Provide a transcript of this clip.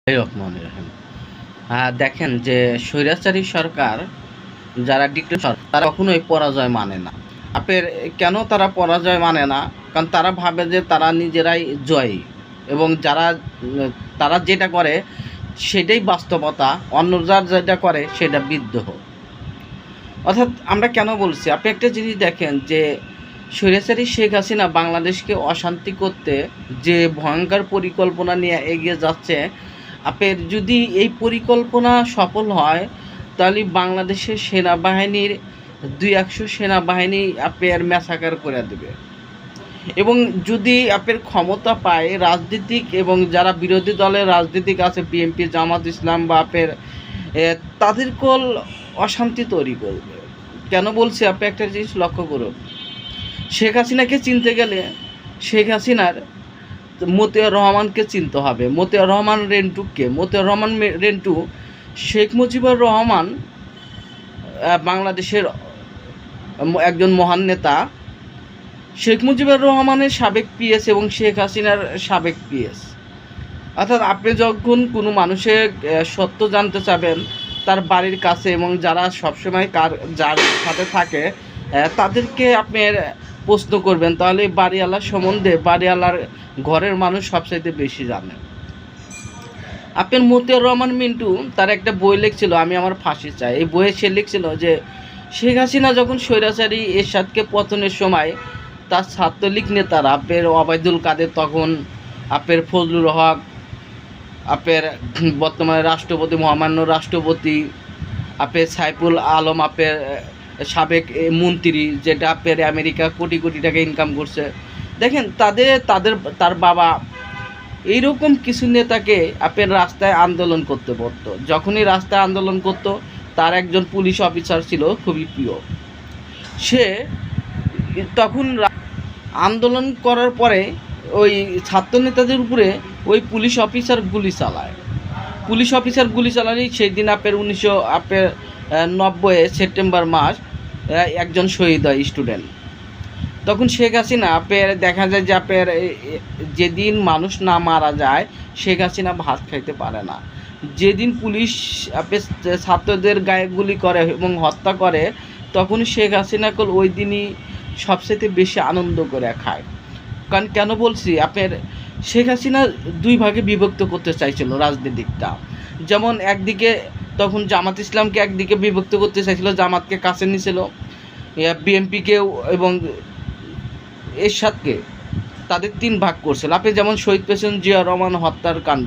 রহমানির রহিম। দেখেন যে স্বৈরাচারী সরকার যারা ডিক্টেটর তারা কখনোই পরাজয় মানে না। আপনার কেন তারা পরাজয় মানে না? কারণ তারা ভাবে যে তারা নিজেরাই জয়ী এবং তারা যেটা করে সেটাই বাস্তবতা, অন্যরা যেটা করে সেটা বিদ্রোহ। অর্থাৎ আমরা কেন বলছি, আপনি একটা জিনিস দেখেন যে স্বৈরাচারী শেখ হাসিনা বাংলাদেশকে অশান্তি করতে যে ভয়ঙ্কর পরিকল্পনা নিয়ে এগিয়ে যাচ্ছে, আপনার যদি এই পরিকল্পনা সফল হয় তাহলে বাংলাদেশের সেনাবাহিনীর 200 সেনাবাহিনী আপনার ম্যাসাকার করে দেবে। এবং যদি আপনার ক্ষমতা পায় রাজনীতিক এবং যারা বিরোধী দলের রাজনীতিক আছে, বিএনপি, জামাত ইসলাম বা আপনার তাদেরকেও অশান্তি তৈরি করবে। কেন বলছি, আপনি একটা জিনিস লক্ষ্য করুন, শেখ হাসিনাকে চিনতে গেলে শেখ হাসিনার মতিয়ার রহমানকে চিনতে হবে। মতিয়ার রহমান রেন্টুকে, মতিয়ার রহমান রেন্টু শেখ মুজিবুর রহমান বাংলাদেশের একজন মহান নেতা। শেখ মুজিবুর রহমানের সাবেক পিএস এবং শেখ হাসিনার সাবেক পিএস। অর্থাৎ আপনি যখন কোনো মানুষের সত্য জানতে চাবেন তার বাড়ির কাছে এবং যারা সবসময় যার সাথে থাকে তাদেরকে আপনি প্রশ্ন করবেন, তাহলে বাড়িওয়ালার সম্বন্ধে বাড়িওয়ালার ঘরের মানুষ সবচাইতে বেশি জানে। আপনার মতিয়ার রহমান মিন্টু তার একটা বই লিখছিল, আমি আমার ফাঁসি চাই। এই বইয়ে সে লিখছিল যে শেখ হাসিনা যখন স্বৈরাচারী এরশাদকে পতনের সময় তার ছাত্রলীগ নেতারা আপনার ওবায়দুল কাদের, তখন আপনার ফজলুল হক, আপনার বর্তমানে রাষ্ট্রপতি মহামান্য রাষ্ট্রপতি, আপনার সাইফুল আলম, আপনার সাবেক মন্ত্রী, যেটা আপনার আমেরিকা কোটি কোটি টাকা ইনকাম করছে, দেখেন তার বাবা এইরকম কিছু নেতাকে আপনার রাস্তায় আন্দোলন করতে পড়তো। যখনই রাস্তায় আন্দোলন করতো তার একজন পুলিশ অফিসার ছিল খুবই প্রিয়। সে তখন আন্দোলন করার পরে ওই ছাত্র নেতাদের উপরে ওই পুলিশ অফিসার গুলি চালায়। পুলিশ অফিসার গুলি চালালেই সেই দিন আপনার 1990 সেপ্টেম্বর মাস একজন শহীদ হয় স্টুডেন্ট। তখন শেখ হাসিনা আপনার দেখা যায় যে আপনার যেদিন মানুষ না মারা যায় শেখ হাসিনা ভাত খাইতে পারে না। যেদিন পুলিশ আপনার ছাত্রদের গায়ে গুলি করে এবং হত্যা করে তখন শেখ হাসিনা ওই দিনই সবচেয়ে বেশি আনন্দ করে খায়। কারণ কেন বলছি, আপনার শেখ হাসিনা দুই ভাগে বিভক্ত করতে চাইছিল রাজনীতিকটা। যেমন একদিকে তখন জামাত ইসলামকে একদিকে বিভক্ত করতে চাইছিল, জামাতকে কাছে নিয়েছিল, বিএনপিকেও এবং এরশাদকে, তাদের 3 ভাগ করছিল। আপনি যেমন শহীদ প্রেসিডেন্ট জিয়া রহমান হত্যার কাণ্ড,